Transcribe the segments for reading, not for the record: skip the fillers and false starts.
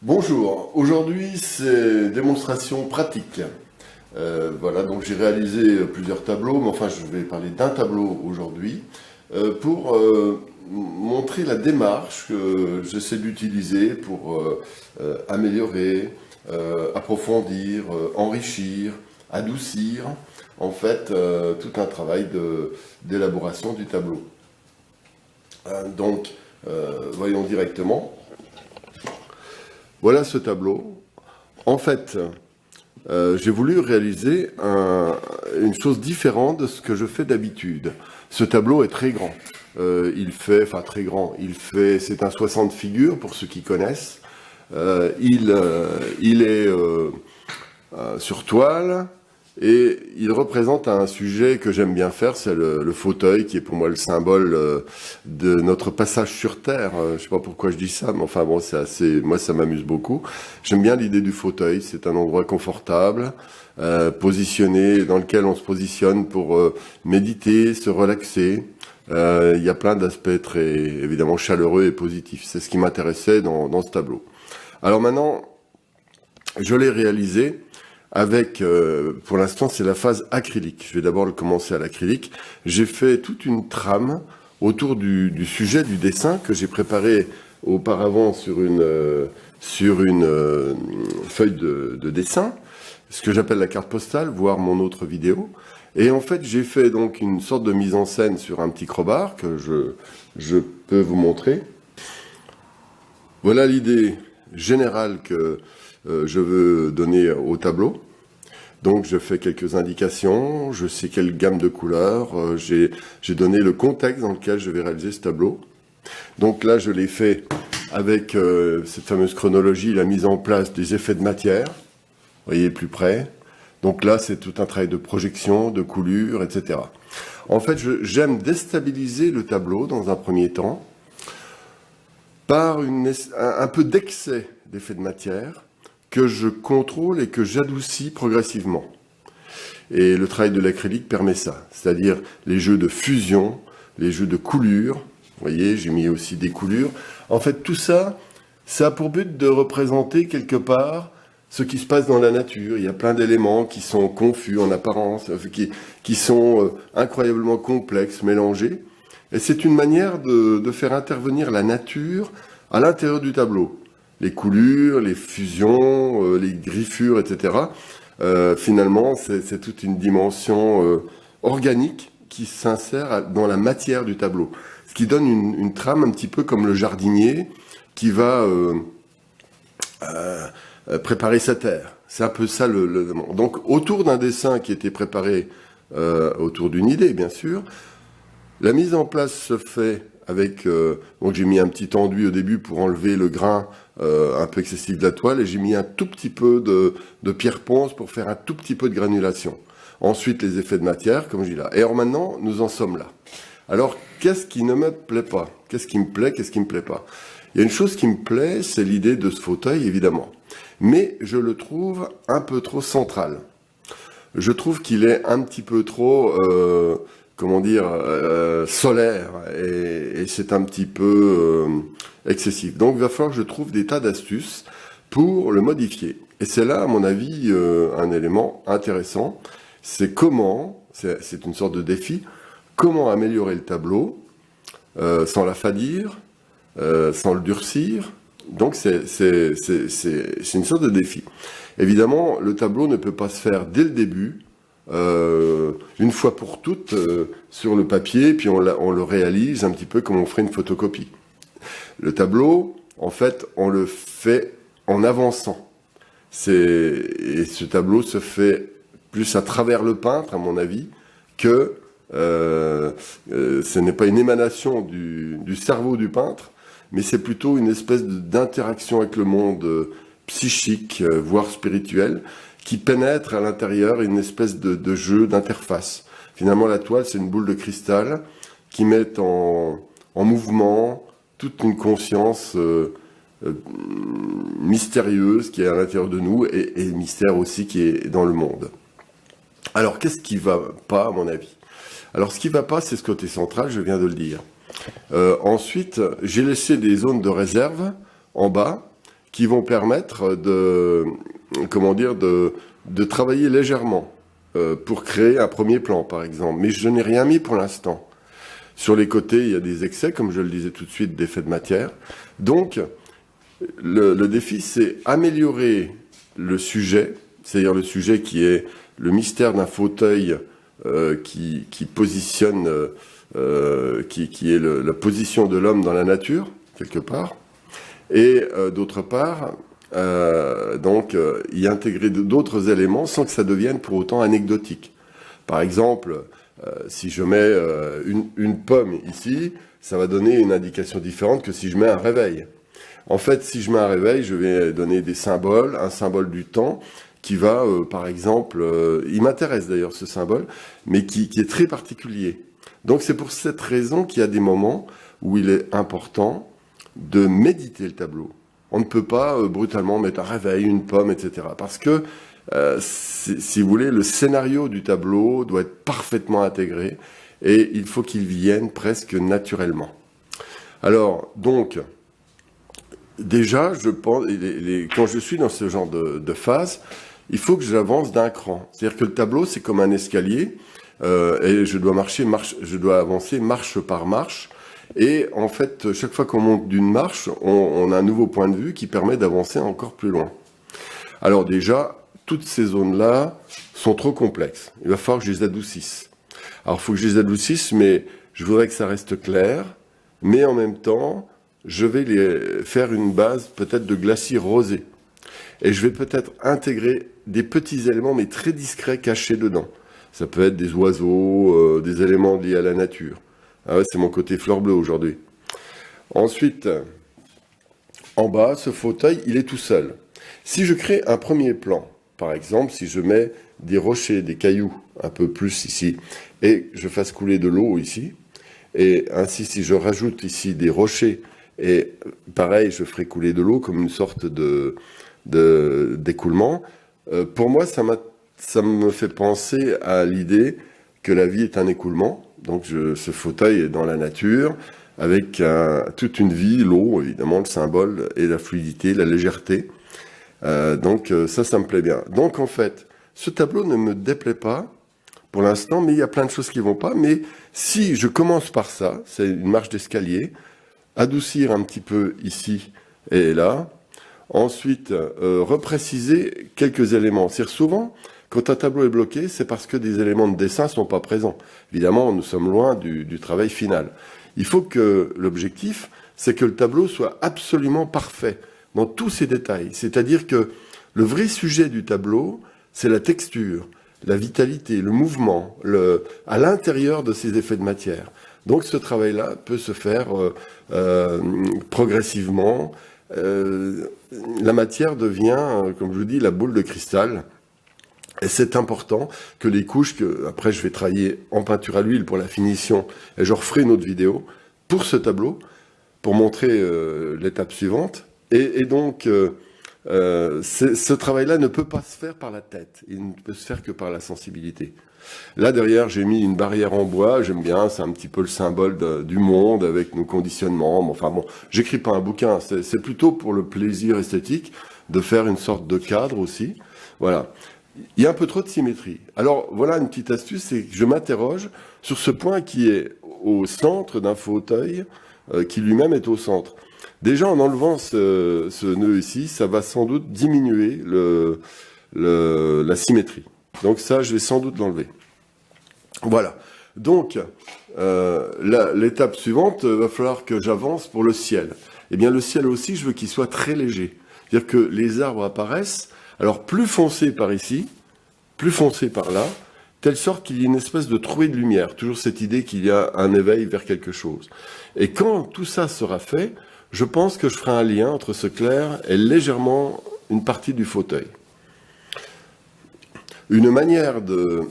Bonjour, aujourd'hui c'est démonstration pratique. Voilà, donc j'ai réalisé plusieurs tableaux, mais enfin je vais parler d'un tableau aujourd'hui pour montrer la démarche que j'essaie d'utiliser pour améliorer, approfondir, enrichir, adoucir en fait tout un travail d'élaboration du tableau. Voyons directement. Voilà ce tableau. En fait, j'ai voulu réaliser une chose différente de ce que je fais d'habitude. Ce tableau est très grand. C'est un 60 figures pour ceux qui connaissent. Il est sur toile et il représente un sujet que j'aime bien faire, c'est le fauteuil qui est pour moi le symbole de notre passage sur Terre. Je sais pas pourquoi je dis ça, mais enfin bon, moi ça m'amuse beaucoup. J'aime bien l'idée du fauteuil, c'est un endroit confortable, positionné, dans lequel on se positionne pour méditer, se relaxer. Il y a plein d'aspects très évidemment chaleureux et positifs. C'est ce qui m'intéressait dans ce tableau. Alors maintenant, je l'ai réalisé avec, pour l'instant, c'est la phase acrylique. Je vais d'abord le commencer à l'acrylique. J'ai fait toute une trame autour du sujet du dessin que j'ai préparé auparavant sur une feuille de dessin, ce que j'appelle la carte postale, voire mon autre vidéo. Et en fait, j'ai fait donc une sorte de mise en scène sur un petit crowbar que je peux vous montrer. Voilà l'idée générale que je veux donner au tableau. Donc je fais quelques indications, je sais quelle gamme de couleurs, j'ai donné le contexte dans lequel je vais réaliser ce tableau. Donc là je l'ai fait avec cette fameuse chronologie, la mise en place des effets de matière, vous voyez plus près. Donc là c'est tout un travail de projection, de coulure, etc. En fait j'aime déstabiliser le tableau dans un premier temps par un peu d'excès d'effets de matière que je contrôle et que j'adoucis progressivement. Et le travail de l'acrylique permet ça, c'est-à-dire les jeux de fusion, les jeux de coulures. Vous voyez, j'ai mis aussi des coulures. En fait, tout ça, ça a pour but de représenter quelque part ce qui se passe dans la nature. Il y a plein d'éléments qui sont confus en apparence, qui sont incroyablement complexes, mélangés. Et c'est une manière de faire intervenir la nature à l'intérieur du tableau. Les coulures, les fusions, les griffures, etc. Finalement, c'est toute une dimension organique qui s'insère dans la matière du tableau. Ce qui donne une trame un petit peu comme le jardinier qui va préparer sa terre. C'est un peu ça Donc, autour d'un dessin qui était préparé autour d'une idée, bien sûr, la mise en place se fait avec... donc j'ai mis un petit enduit au début pour enlever le grain un peu excessif de la toile, et j'ai mis un tout petit peu de pierre ponce pour faire un tout petit peu de granulation. Ensuite, les effets de matière, comme je dis là. Et alors maintenant, nous en sommes là. Alors, qu'est-ce qui ne me plaît pas? Qu'est-ce qui me plaît? Qu'est-ce qui me plaît pas? Il y a une chose qui me plaît, c'est l'idée de ce fauteuil, évidemment. Mais je le trouve un peu trop central. Je trouve qu'il est un petit peu trop... solaire, et c'est un petit peu excessif. Donc il va falloir que je trouve des tas d'astuces pour le modifier. Et c'est là, à mon avis, un élément intéressant. C'est c'est une sorte de défi, comment améliorer le tableau sans l'affadir, sans le durcir. Donc c'est une sorte de défi. Évidemment, le tableau ne peut pas se faire dès le début, une fois pour toutes sur le papier, puis on le réalise un petit peu comme on ferait une photocopie. Le tableau, en fait, on le fait en avançant. Et ce tableau se fait plus à travers le peintre, à mon avis, que ce n'est pas une émanation du cerveau du peintre, mais c'est plutôt une espèce d'interaction avec le monde psychique, voire spirituel, qui pénètre à l'intérieur une espèce de jeu d'interface. Finalement, la toile, c'est une boule de cristal qui met en mouvement toute une conscience mystérieuse qui est à l'intérieur de nous, et mystère aussi qui est dans le monde. Alors, qu'est-ce qui va pas, à mon avis? Alors, ce qui va pas, c'est ce côté central, je viens de le dire. Ensuite, j'ai laissé des zones de réserve en bas, qui vont permettre de, comment dire, de travailler légèrement pour créer un premier plan, par exemple. Mais je n'ai rien mis pour l'instant. Sur les côtés, il y a des excès, comme je le disais tout de suite, d'effets de matière. Donc, le défi, c'est améliorer le sujet, c'est-à-dire le sujet qui est le mystère d'un fauteuil qui positionne, qui est la position de l'homme dans la nature, quelque part, et d'autre part, y intégrer d'autres éléments sans que ça devienne pour autant anecdotique. Par exemple, si je mets une pomme ici, ça va donner une indication différente que si je mets un réveil. En fait, si je mets un réveil, je vais donner des symboles, un symbole du temps, qui va, par exemple, il m'intéresse d'ailleurs ce symbole, mais qui est très particulier. Donc c'est pour cette raison qu'il y a des moments où il est important de méditer le tableau. On ne peut pas brutalement mettre un réveil, une pomme, etc. Parce que, si vous voulez, le scénario du tableau doit être parfaitement intégré et il faut qu'il vienne presque naturellement. Alors, donc, déjà, je pense, quand je suis dans ce genre de phase, il faut que j'avance d'un cran. C'est-à-dire que le tableau, c'est comme un escalier et je dois avancer marche par marche. Et en fait, chaque fois qu'on monte d'une marche, on a un nouveau point de vue qui permet d'avancer encore plus loin. Alors déjà, toutes ces zones-là sont trop complexes. Il va falloir que je les adoucisse. Alors, il faut que je les adoucisse, mais je voudrais que ça reste clair. Mais en même temps, je vais faire une base peut-être de glacis rosé. Et je vais peut-être intégrer des petits éléments, mais très discrets, cachés dedans. Ça peut être des oiseaux, des éléments liés à la nature. Ah ouais, c'est mon côté fleur bleue aujourd'hui. Ensuite, en bas, ce fauteuil, il est tout seul. Si je crée un premier plan, par exemple, si je mets des rochers, des cailloux, un peu plus ici, et je fasse couler de l'eau ici, et ainsi, si je rajoute ici des rochers, et pareil, je ferai couler de l'eau comme une sorte d'écoulement, pour moi, ça me fait penser à l'idée que la vie est un écoulement. Donc ce fauteuil est dans la nature, avec toute une vie, l'eau, évidemment, le symbole, et la fluidité, la légèreté. Donc ça me plaît bien. Donc en fait, ce tableau ne me déplaît pas pour l'instant, mais il y a plein de choses qui vont pas. Mais si je commence par ça, c'est une marche d'escalier, adoucir un petit peu ici et là, ensuite repréciser quelques éléments. C'est souvent, quand un tableau est bloqué, c'est parce que des éléments de dessin ne sont pas présents. Évidemment, nous sommes loin du travail final. Il faut que l'objectif, c'est que le tableau soit absolument parfait dans tous ses détails. C'est-à-dire que le vrai sujet du tableau, c'est la texture, la vitalité, le mouvement, à l'intérieur de ces effets de matière. Donc ce travail-là peut se faire progressivement. La matière devient, comme je vous dis, la boule de cristal. Et c'est important que les couches, après je vais travailler en peinture à l'huile pour la finition, et je referai une autre vidéo pour ce tableau, pour montrer l'étape suivante. Et donc, ce travail-là ne peut pas se faire par la tête, il ne peut se faire que par la sensibilité. Là, derrière, j'ai mis une barrière en bois, j'aime bien, c'est un petit peu le symbole du monde avec nos conditionnements. Enfin bon, j'écris pas un bouquin, c'est plutôt pour le plaisir esthétique de faire une sorte de cadre aussi. Voilà. Il y a un peu trop de symétrie. Alors, voilà une petite astuce, c'est que je m'interroge sur ce point qui est au centre d'un fauteuil, qui lui-même est au centre. Déjà, en enlevant ce nœud ici, ça va sans doute diminuer la symétrie. Donc ça, je vais sans doute l'enlever. Voilà. Donc, l'étape suivante, va falloir que j'avance pour le ciel. Eh bien, le ciel aussi, je veux qu'il soit très léger. C'est-à-dire que les arbres apparaissent, alors plus foncés par ici, plus foncés par là, telle sorte qu'il y ait une espèce de trouée de lumière. Toujours cette idée qu'il y a un éveil vers quelque chose. Et quand tout ça sera fait, je pense que je ferai un lien entre ce clair et légèrement une partie du fauteuil. Une manière de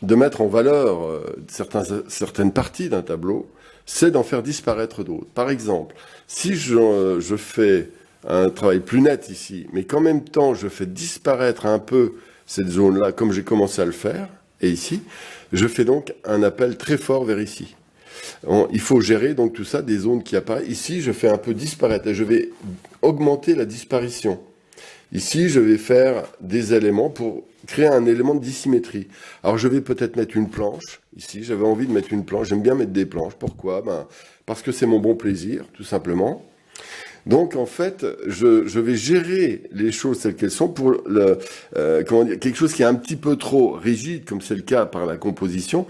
mettre en valeur certaines parties d'un tableau, c'est d'en faire disparaître d'autres. Par exemple, si je fais un travail plus net ici, mais qu'en même temps je fais disparaître un peu cette zone-là, comme j'ai commencé à le faire, et ici, je fais donc un appel très fort vers ici. Il faut gérer donc tout ça, des zones qui apparaissent. Ici, je fais un peu disparaître, et je vais augmenter la disparition. Ici, je vais faire des éléments pour créer un élément de dissymétrie. Alors, je vais peut-être mettre une planche. Ici, j'avais envie de mettre une planche. J'aime bien mettre des planches. Pourquoi? Parce que c'est mon bon plaisir, tout simplement. Donc, en fait, je vais gérer les choses telles qu'elles sont pour quelque chose qui est un petit peu trop rigide, comme c'est le cas par la composition.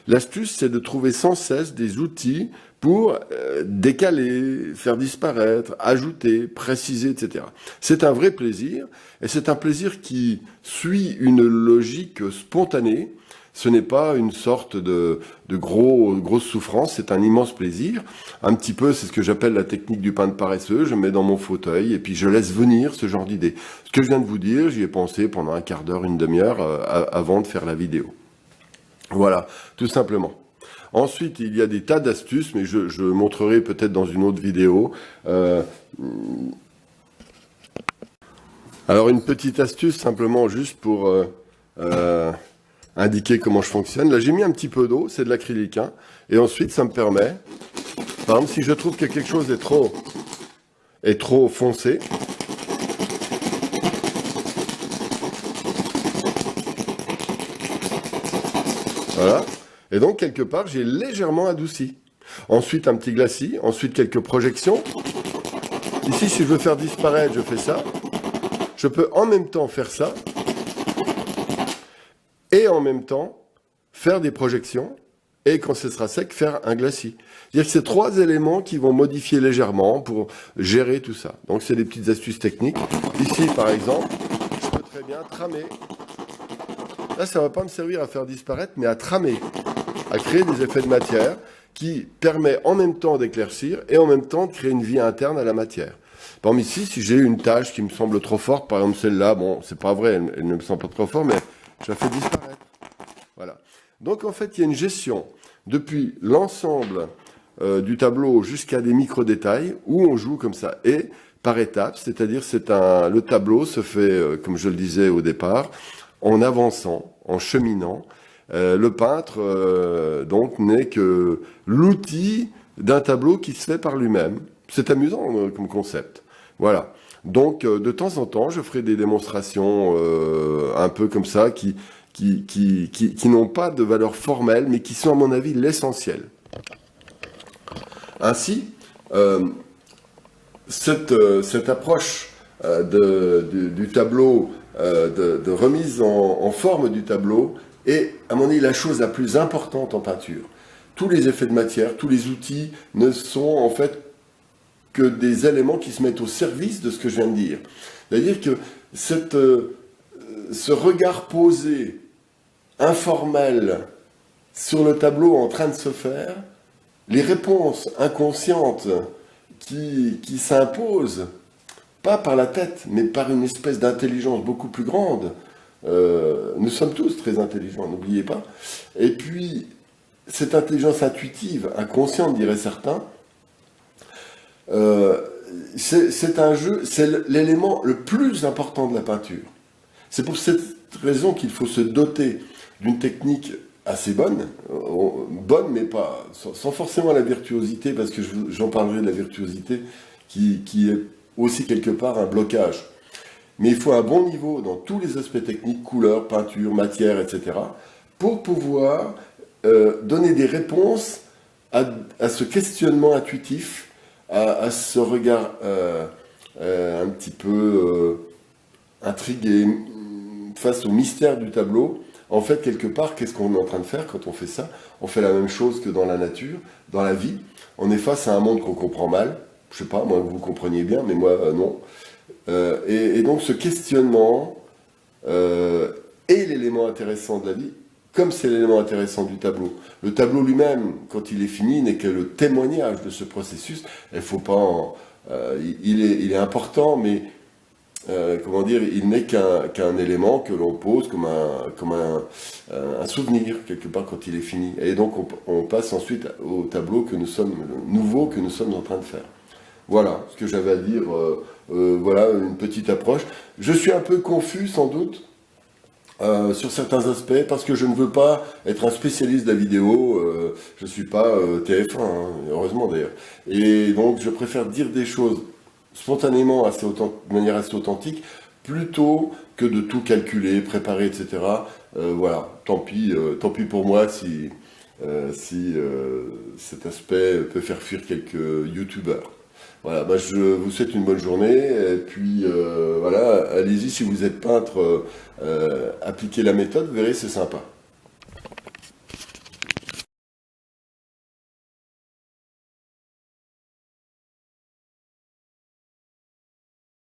L'astuce, c'est de trouver sans cesse des outils pour décaler, faire disparaître, ajouter, préciser, etc. C'est un vrai plaisir, et c'est un plaisir qui suit une logique spontanée. Ce n'est pas une sorte de grosse souffrance, c'est un immense plaisir. Un petit peu, c'est ce que j'appelle la technique du peintre paresseux. Je me mets dans mon fauteuil et puis je laisse venir ce genre d'idée. Ce que je viens de vous dire, j'y ai pensé pendant un quart d'heure, une demi-heure avant de faire la vidéo. Voilà, tout simplement. Ensuite, il y a des tas d'astuces, mais je montrerai peut-être dans une autre vidéo. Alors, une petite astuce, simplement juste pour indiquer comment je fonctionne. Là, j'ai mis un petit peu d'eau, c'est de l'acrylique, hein, et ensuite, ça me permet, par exemple, si je trouve que quelque chose est trop foncé, voilà. Et donc, quelque part, j'ai légèrement adouci. Ensuite, un petit glacis. Ensuite, quelques projections. Ici, si je veux faire disparaître, je fais ça. Je peux en même temps faire ça. Et en même temps, faire des projections. Et quand ce sera sec, faire un glacis. C'est-à-dire que c'est trois éléments qui vont modifier légèrement pour gérer tout ça. Donc, c'est des petites astuces techniques. Ici, par exemple, je peux très bien tramer. Là, ça ne va pas me servir à faire disparaître, mais à tramer, à créer des effets de matière qui permet en même temps d'éclaircir et en même temps de créer une vie interne à la matière. Par exemple, ici, si j'ai une tâche qui me semble trop forte, par exemple celle-là, bon, c'est pas vrai, elle ne me semble pas trop forte, mais je la fais disparaître. Voilà. Donc, en fait, il y a une gestion depuis l'ensemble du tableau jusqu'à des micro-détails où on joue comme ça. Et par étapes, c'est-à-dire le tableau se fait, comme je le disais au départ, en avançant, en cheminant. Le peintre, donc, n'est que l'outil d'un tableau qui se fait par lui-même. C'est amusant comme concept. Voilà. Donc, de temps en temps, je ferai des démonstrations un peu comme ça, qui n'ont pas de valeur formelle, mais qui sont, à mon avis, l'essentiel. Ainsi, cette approche du tableau, de remise en forme du tableau, est, à mon avis, la chose la plus importante en peinture. Tous les effets de matière, tous les outils ne sont en fait que des éléments qui se mettent au service de ce que je viens de dire. C'est-à-dire que ce regard posé, informel, sur le tableau en train de se faire, les réponses inconscientes qui s'imposent, pas par la tête, mais par une espèce d'intelligence beaucoup plus grande. Nous sommes tous très intelligents, n'oubliez pas. Et puis, cette intelligence intuitive, inconsciente, diraient certains, c'est un jeu, c'est l'élément le plus important de la peinture. C'est pour cette raison qu'il faut se doter d'une technique assez bonne, mais pas sans forcément la virtuosité, parce que j'en parlerai de la virtuosité qui est aussi quelque part un blocage. Mais il faut un bon niveau dans tous les aspects techniques, couleur, peinture, matière, etc., pour pouvoir donner des réponses à ce questionnement intuitif, à ce regard un petit peu intrigué face au mystère du tableau. En fait, quelque part, qu'est-ce qu'on est en train de faire quand on fait ça? On fait la même chose que dans la nature, dans la vie. On est face à un monde qu'on comprend mal. Je sais pas, moi, vous compreniez bien, mais moi, non. Et donc, ce questionnement est l'élément intéressant de la vie, comme c'est l'élément intéressant du tableau. Le tableau lui-même, quand il est fini, n'est que le témoignage de ce processus. Il faut pas il est important, mais comment dire, il n'est qu'un élément que l'on pose comme un souvenir, quelque part, quand il est fini. Et donc, on passe ensuite au tableau nouveau que nous sommes en train de faire. Voilà ce que j'avais à dire. Voilà une petite approche. Je suis un peu confus, sans doute, sur certains aspects, parce que je ne veux pas être un spécialiste de la vidéo, je suis pas TF1, hein, heureusement d'ailleurs. Et donc je préfère dire des choses spontanément, de manière assez authentique, plutôt que de tout calculer, préparer, etc. Voilà, tant pis pour moi si cet aspect peut faire fuir quelques youtubeurs. Voilà, bah je vous souhaite une bonne journée, et puis voilà, allez-y si vous êtes peintre, appliquez la méthode, vous verrez, c'est sympa.